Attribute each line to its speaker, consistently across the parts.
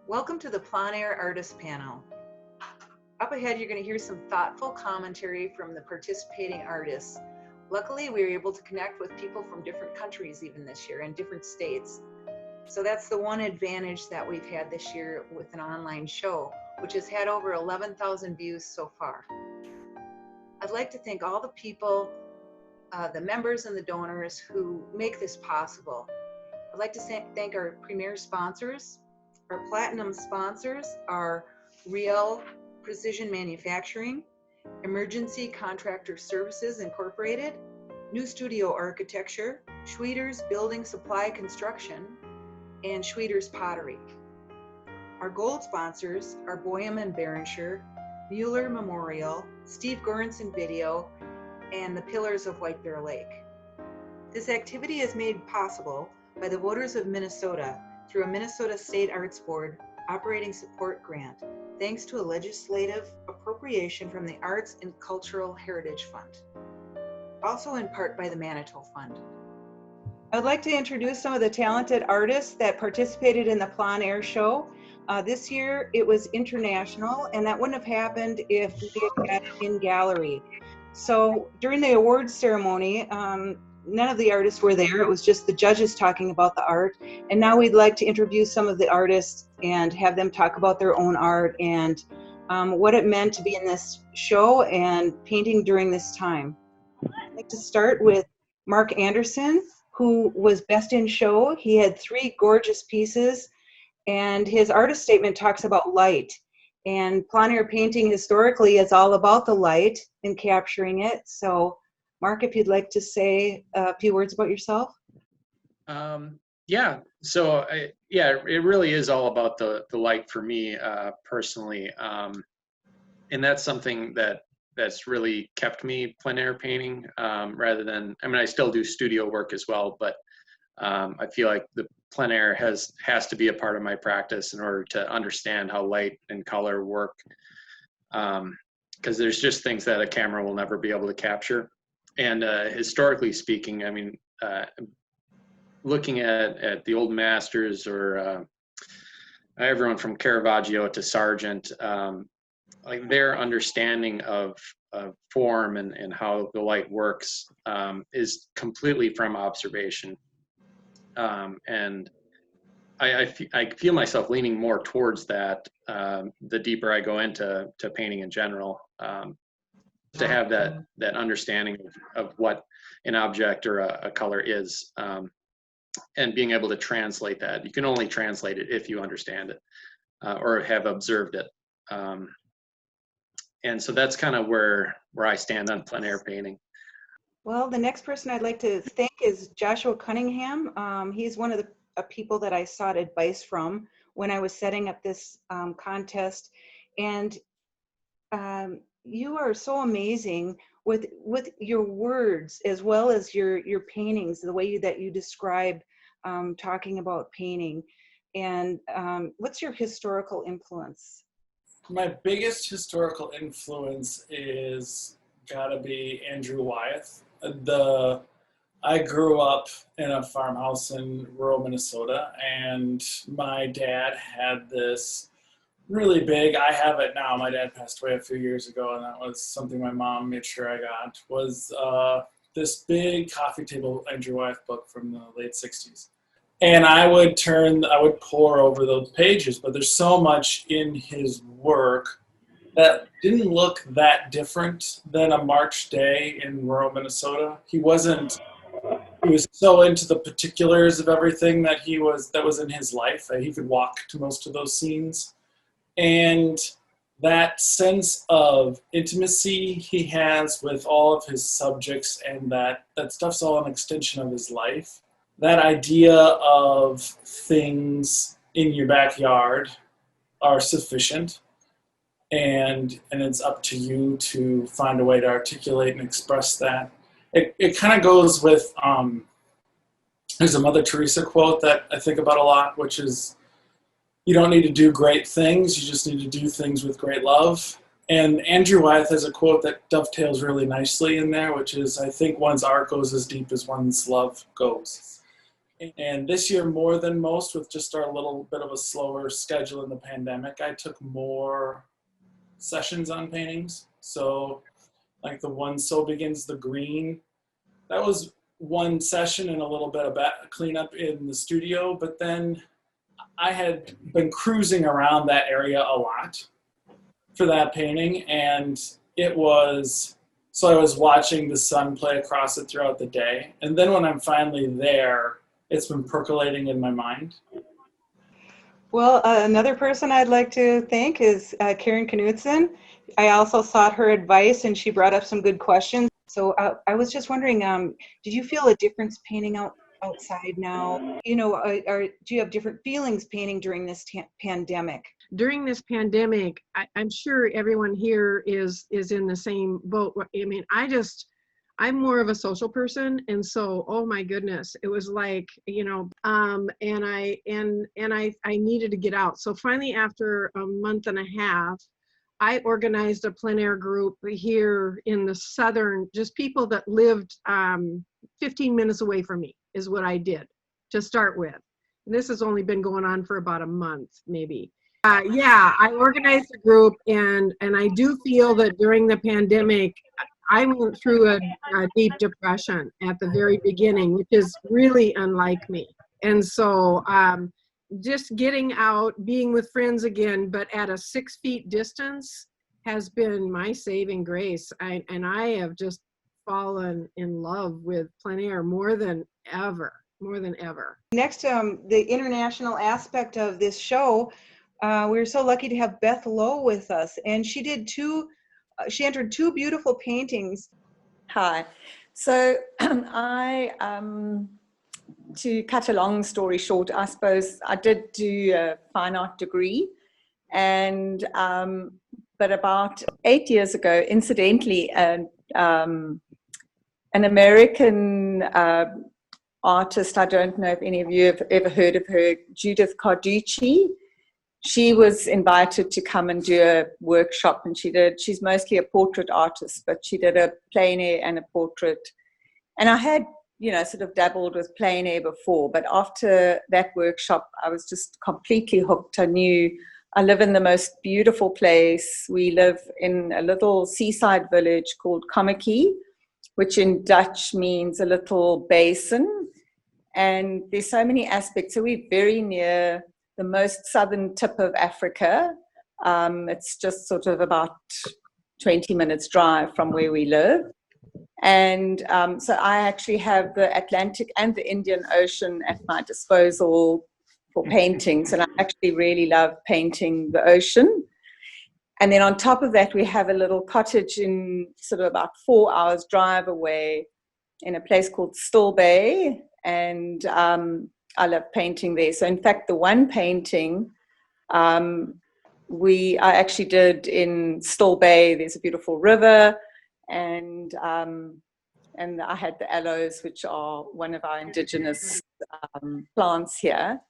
Speaker 1: Welcome to the Plein Artist Panel. Up ahead, you're going to hear some thoughtful commentary from the participating artists. Luckily, we were able to connect with people from different countries even this year and different states. So that's the one advantage that we've had this year with an online show, which has had over 11,000 views so far. I'd like to thank all the people, the members and the donors who make this possible. I'd like to thank our premier sponsors. Our platinum sponsors are Real Precision Manufacturing, Emergency Contractor Services Incorporated, New Studio Architecture, Schweeder's Building Supply Construction, and Schweeder's Pottery. Our gold sponsors are Boyum and Berenshire, Mueller Memorial, Steve Goranson Video, and the Pillars of White Bear Lake. This activity is made possible by the voters of Minnesota through a Minnesota State Arts Board operating support grant, thanks to a legislative appropriation from the Arts and Cultural Heritage Fund, also in part by the Manitou Fund. I would like to introduce some of the talented artists that participated in the Plein Air show. This year it was international, and that wouldn't have happened if we had it in gallery. So during the awards ceremony, none of the artists were there. It was just the judges talking about the art. And now we'd like to interview some of the artists and have them talk about their own art and what it meant to be in this show and painting during this time. I'd like to start with Marc Anderson, who was best in show. He had 3 gorgeous pieces, and his artist statement talks about light. And plein air painting historically is all about the light and capturing it. So Marc, if you'd like to say a few words about yourself.
Speaker 2: Yeah, so it really is all about the light for me personally. And that's something that's really kept me plein air painting rather than, I mean, I still do studio work as well, but I feel like the plein air has to be a part of my practice in order to understand how light and color work. Because there's just things that a camera will never be able to capture. And historically speaking, I mean, looking at the old masters or everyone from Caravaggio to Sargent, like their understanding of form and how the light works is completely from observation. And I feel myself leaning more towards that the deeper I go into painting in general. To have that understanding of what an object or a color is, and being able to translate that. You can only translate it if you understand it or have observed it. And so that's kind of where I stand on plein air painting.
Speaker 1: Well, the next person I'd like to thank is Joshua Cunningham. He's one of the people that I sought advice from when I was setting up this contest. And you are so amazing with your words as well as your paintings, the way that you describe talking about painting. And what's your historical influence?
Speaker 3: My biggest historical influence is gotta be Andrew Wyeth. I grew up in a farmhouse in rural Minnesota, and my dad had this really big, I have it now, my dad passed away a few years ago, and that was something my mom made sure I got, was this big coffee table Andrew Wyeth book from the late 60s. And I would pore over those pages, but there's so much in his work that didn't look that different than a March day in rural Minnesota. He was so into the particulars of everything that was in his life that he could walk to most of those scenes. And that sense of intimacy he has with all of his subjects, and that stuff's all an extension of his life. That idea of things in your backyard are sufficient, and it's up to you to find a way to articulate and express that. It kind of goes with, there's a Mother Teresa quote that I think about a lot, which is, you don't need to do great things, you just need to do things with great love. And Andrew Wyeth has a quote that dovetails really nicely in there, which is, I think one's art goes as deep as one's love goes. And this year, more than most, with just our little bit of a slower schedule in the pandemic, I took more sessions on paintings. So like the one So Begins the Green, that was one session and a little bit of cleanup in the studio. But then I had been cruising around that area a lot for that painting, and I was watching the sun play across it throughout the day. And then when I'm finally there, it's been percolating in my mind.
Speaker 1: Well, another person I'd like to thank is Karen Knutson. I also sought her advice, and she brought up some good questions. So I was just wondering, did you feel a difference painting outside now? You know, do you have different feelings painting during this pandemic?
Speaker 4: During this pandemic, I'm sure everyone here is in the same boat. I mean, I'm more of a social person, and so, oh my goodness, it was like, you know, and I needed to get out. So finally, after a month and a half, I organized a plein air group here in the southern, just people that lived 15 minutes away from me is what I did to start with. And this has only been going on for about a month, maybe. Yeah, I organized a group, and I do feel that during the pandemic, I went through a deep depression at the very beginning, which is really unlike me. And so just getting out, being with friends again, but at a 6 feet distance has been my saving grace. And I have just fallen in love with plein air more than ever. Next,
Speaker 1: the international aspect of this show, we were so lucky to have Beth Lowe with us, and she entered 2 beautiful paintings.
Speaker 5: Hi. So to cut a long story short, I suppose I did do a fine art degree, and but about 8 years ago, incidentally, an American artist, I don't know if any of you have ever heard of her, Judith Carducci. She was invited to come and do a workshop, and she's mostly a portrait artist, but she did a plein air and a portrait. And I had, you know, sort of dabbled with plein air before, but after that workshop, I was just completely hooked. I knew I live in the most beautiful place. We live in a little seaside village called Coyote, which in Dutch means a little basin. And there's so many aspects. So we're very near the most southern tip of Africa. It's just sort of about 20 minutes drive from where we live. And so I actually have the Atlantic and the Indian Ocean at my disposal for paintings. And I actually really love painting the ocean. And then on top of that, we have a little cottage in sort of about 4 hours drive away in a place called Still Bay. And I love painting there. So in fact, the one painting I actually did in Still Bay, there's a beautiful river, and I had the aloes, which are one of our indigenous plants here.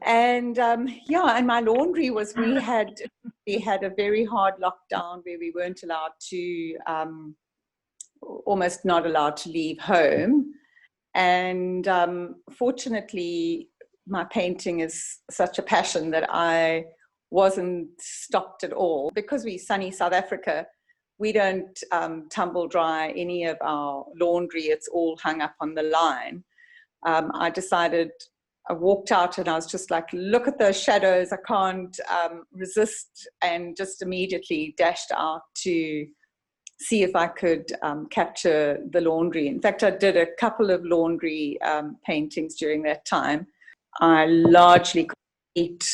Speaker 5: And and my laundry was, we had a very hard lockdown where we weren't allowed to, almost not allowed to leave home. And fortunately, my painting is such a passion that I wasn't stopped at all. Because we're sunny South Africa, we don't tumble dry any of our laundry. It's all hung up on the line. I walked out and I was just like, look at those shadows. I can't resist, and just immediately dashed out to see if I could capture the laundry. In fact, I did a couple of laundry paintings during that time. I largely complete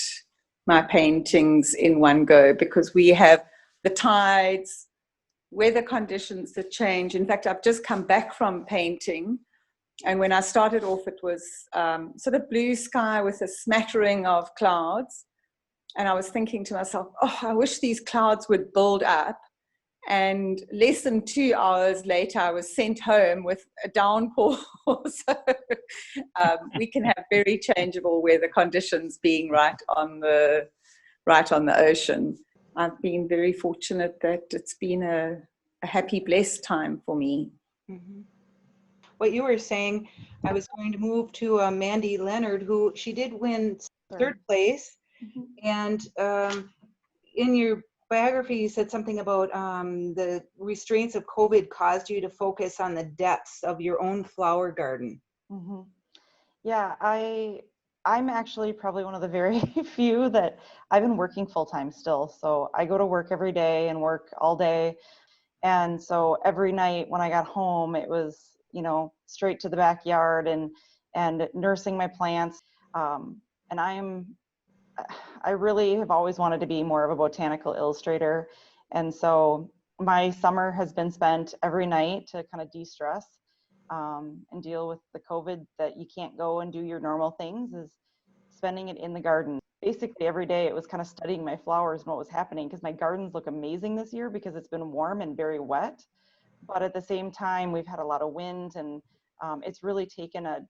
Speaker 5: my paintings in one go because we have the tides, weather conditions that change. In fact, I've just come back from painting, and when I started off, it was sort of blue sky with a smattering of clouds. And I was thinking to myself, oh, I wish these clouds would build up. And less than 2 hours later, I was sent home with a downpour. So we can have very changeable weather conditions being right on the ocean. I've been very fortunate that it's been a happy, blessed time for me.
Speaker 1: Mm-hmm. what you were saying, I was going to move to Mandy Leonard, who she did win third place. And in your biography, you said something about the restraints of COVID caused you to focus on the depths of your own flower garden.
Speaker 6: Mm-hmm. Yeah, I'm actually probably one of the very few that I've been working full time still. So I go to work every day and work all day. And so every night when I got home, it was, you know, straight to the backyard and nursing my plants. And I really have always wanted to be more of a botanical illustrator. And so my summer has been spent every night to kind of de-stress and deal with the COVID that you can't go and do your normal things, is spending it in the garden. Basically every day it was kind of studying my flowers and what was happening, because my gardens look amazing this year because it's been warm and very wet. But at the same time, we've had a lot of wind, and it's really taken a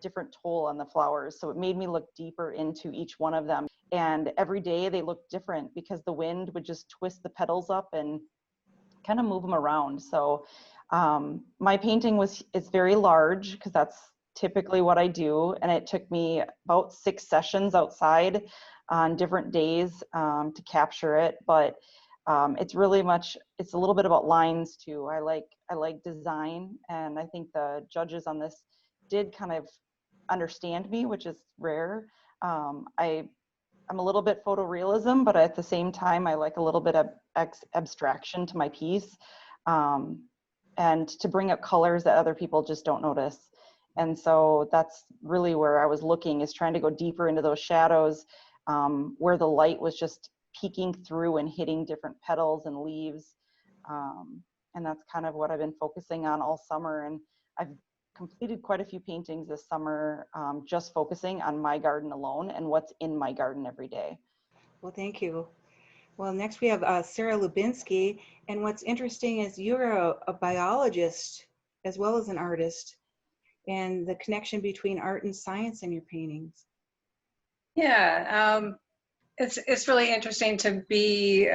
Speaker 6: different toll on the flowers. So it made me look deeper into each one of them. And every day they looked different because the wind would just twist the petals up and kind of move them around. So my painting it's very large because that's typically what I do. And it took me about 6 sessions outside on different days to capture it. But it's really it's a little bit about lines too. I like design, and I think the judges on this did kind of understand me, which is rare. I'm a little bit photorealism, but at the same time, I like a little bit of abstraction to my piece, and to bring up colors that other people just don't notice. And so that's really where I was looking, is trying to go deeper into those shadows, where the light was just peeking through and hitting different petals and leaves. And that's kind of what I've been focusing on all summer. And I've completed quite a few paintings this summer, just focusing on my garden alone and what's in my garden every day.
Speaker 1: Well, thank you. Well, next we have Sara Lubinski. And what's interesting is you're a biologist as well as an artist, and the connection between art and science in your paintings.
Speaker 7: Yeah, it's really interesting to be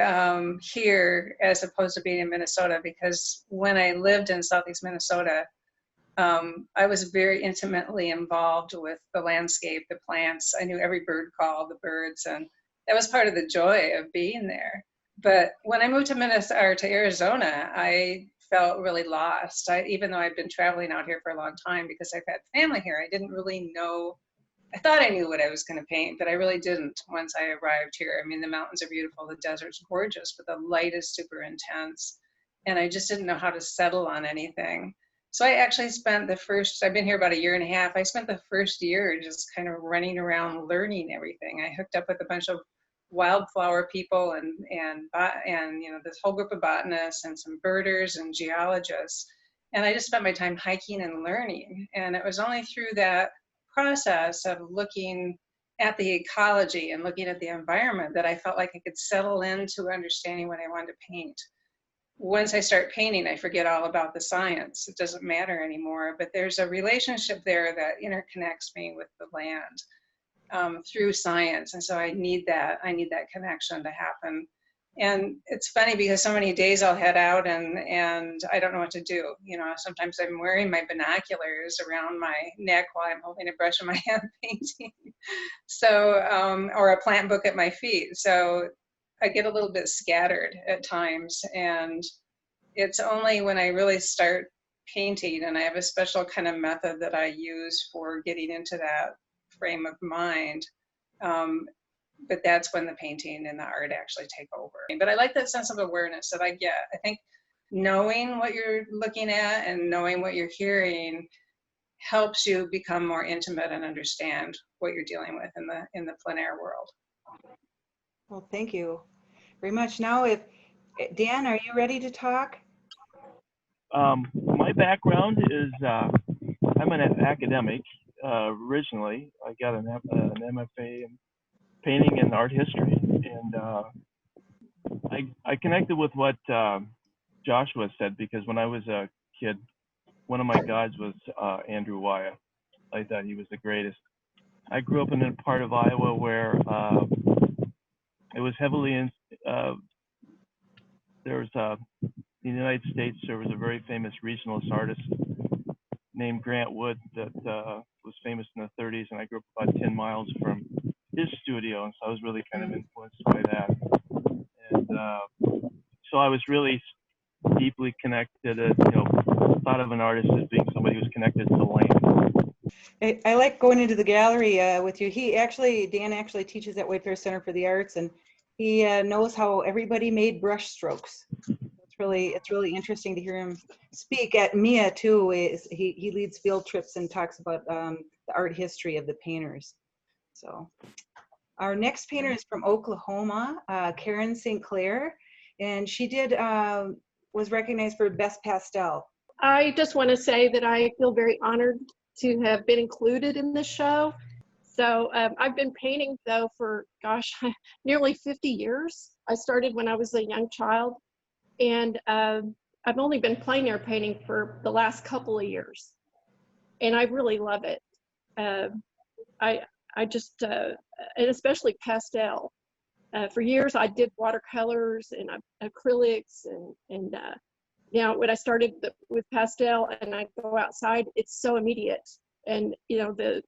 Speaker 7: here as opposed to being in Minnesota, because when I lived in Southeast Minnesota, I was very intimately involved with the landscape, the plants. I knew every bird call, the birds, and that was part of the joy of being there. But when I moved to Minnesota, or to Arizona, I felt really lost. Even though I've been traveling out here for a long time because I've had family here, I didn't really know. I thought I knew what I was going to paint, but I really didn't once I arrived here. I mean, the mountains are beautiful, the desert's gorgeous, but the light is super intense, and I just didn't know how to settle on anything. So I actually spent I've been here about 1.5 years. I spent the first year just kind of running around learning everything. I hooked up with a bunch of wildflower people and you know, this whole group of botanists and some birders and geologists. And I just spent my time hiking and learning. And it was only through that process of looking at the ecology and looking at the environment that I felt like I could settle into understanding what I wanted to paint. Once I start painting, I forget all about the science. It doesn't matter anymore, but there's a relationship there that interconnects me with the land through science. And so I need that connection to happen. And it's funny because so many days I'll head out and I don't know what to do. You know, sometimes I'm wearing my binoculars around my neck while I'm holding a brush in my hand painting. So, or a plant book at my feet. So I get a little bit scattered at times, and it's only when I really start painting, and I have a special kind of method that I use for getting into that frame of mind, but that's when the painting and the art actually take over. But I like that sense of awareness that I get. I think knowing what you're looking at and knowing what you're hearing helps you become more intimate and understand what you're dealing with in the plein air world.
Speaker 1: Well, thank you very much. Now, Dan, are you ready to talk?
Speaker 8: My background is I'm an academic originally. I got an MFA in painting and art history, and I connected with what Joshua said, because when I was a kid, one of my gods was Andrew Wyeth. I thought he was the greatest. I grew up in a part of Iowa where it was heavily in. There was in the United States, there was a very famous regionalist artist named Grant Wood that was famous in the 30s, and I grew up about 10 miles from his studio, and so I was really kind of influenced by that. And so I was really deeply connected, thought of an artist as being somebody who's connected to the land.
Speaker 9: I like going into the gallery with you. Dan actually teaches at White Fair Center for the Arts, and he knows how everybody made brush strokes. It's really interesting to hear him speak. At MIA too, he leads field trips and talks about the art history of the painters. So our next painter is from Oklahoma, Karen St. Clair, and she was recognized for Best Pastel.
Speaker 4: I just want to say that I feel very honored to have been included in this show. So I've been painting though for, gosh, nearly 50 years. I started when I was a young child, and I've only been plein air painting for the last couple of years, and I really love it. I just, and especially pastel. For years I did watercolors and acrylics, and now when I started with pastel and I go outside, it's so immediate, and the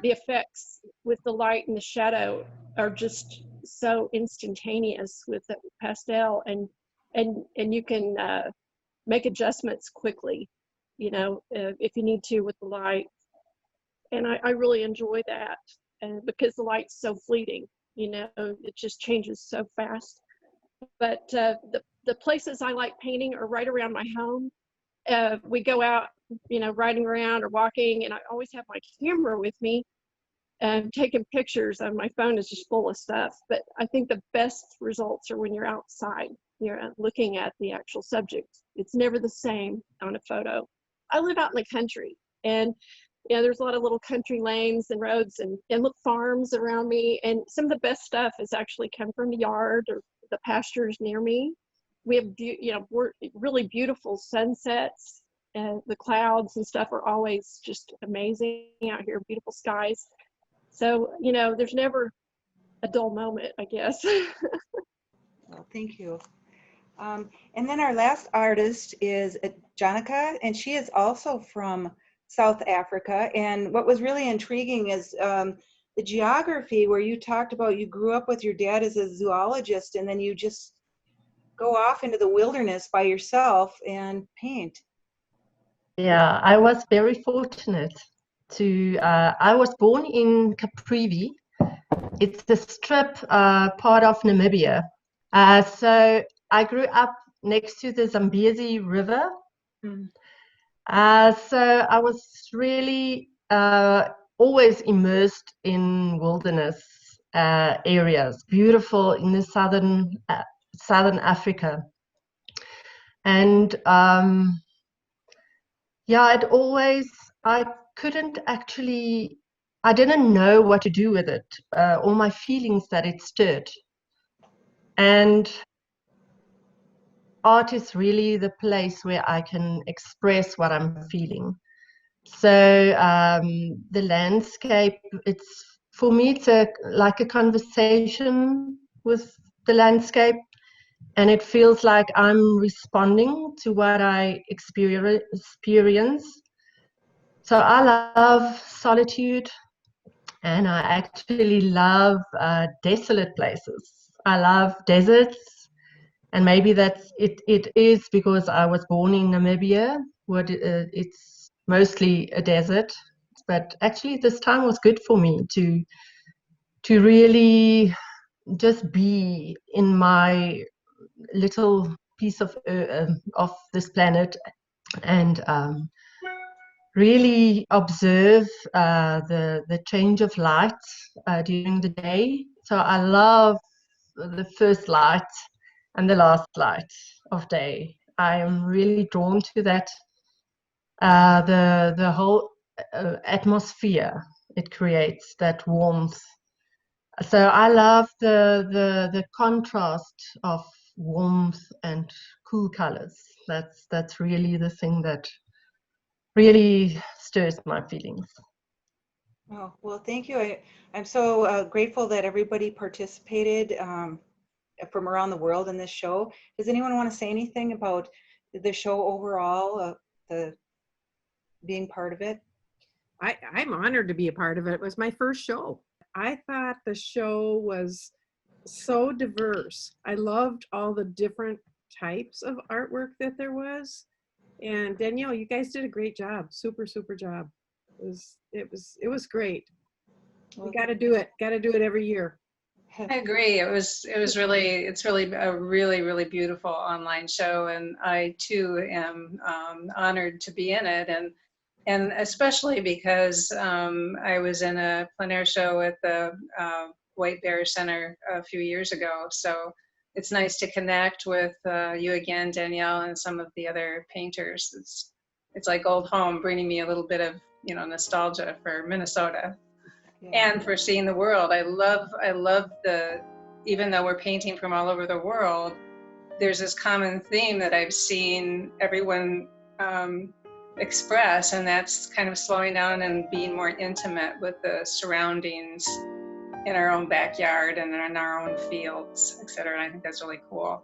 Speaker 4: effects with the light and the shadow are just so instantaneous with the pastel, and you can make adjustments quickly, if you need to with the light. And I really enjoy that, because the light's so fleeting, it just changes so fast. But the places I like painting are right around my home. We go out, riding around or walking, and I always have my camera with me and taking pictures. And my phone is just full of stuff. But I think the best results are when you're outside, you're looking at the actual subject. It's never the same on a photo. I live out in the country, and there's a lot of little country lanes and roads and little farms around me. And some of the best stuff has actually come from the yard or the pastures near me. We have, really beautiful sunsets, and the clouds and stuff are always just amazing out here, beautiful skies. So, there's never a dull moment, I guess.
Speaker 9: Well, thank you. And then our last artist is Johanneke, and she is also from South Africa. And what was really intriguing is the geography, where you talked about you grew up with your dad as a zoologist, and then you just go off into the wilderness by yourself and paint.
Speaker 10: Yeah, I was very fortunate to, I was born in Caprivi. It's the strip part of Namibia. So I grew up next to the Zambezi River. So I was really always immersed in wilderness areas, beautiful in the southern Africa. And I didn't know what to do with it, all my feelings that it stirred. And art is really the place where I can express what I'm feeling. So the landscape, for me, it's like a conversation with the landscape, and it feels like I'm responding to what I experience. So I love solitude, and I actually love desolate places. I love deserts, and maybe that's it is because I was born in Namibia, where it's mostly a desert. But actually this time was good for me to really just be in my little piece of this planet, and really observe the change of light during the day. So I love the first light and the last light of day. I am really drawn to that, the whole atmosphere it creates, that warmth. So I love the contrast of warmth and cool colors. That's really the thing that really stirs my feelings.
Speaker 9: Oh, well, thank you. I'm so grateful that everybody participated from around the world in this show. Does anyone want to say anything about the show overall, the being part of it.
Speaker 4: I'm honored to be a part of it. It was my first show. I thought the show was so diverse. I loved all the different types of artwork that there was. And Danielle, you guys did a great job. Super, super job. It was great. We got to do it. Got to do it every year.
Speaker 7: I agree. It's really a really beautiful online show, and I too am honored to be in it, and especially because I was in a plein air show at the White Bear Center a few years ago. So it's nice to connect with you again, Danielle, and some of the other painters. It's like old home, bringing me a little bit of nostalgia for Minnesota. And for seeing the world. I love even though we're painting from all over the world, there's this common theme that I've seen everyone express, and that's kind of slowing down and being more intimate with the surroundings in our own backyard and in our own fields, et cetera. And I think that's really cool.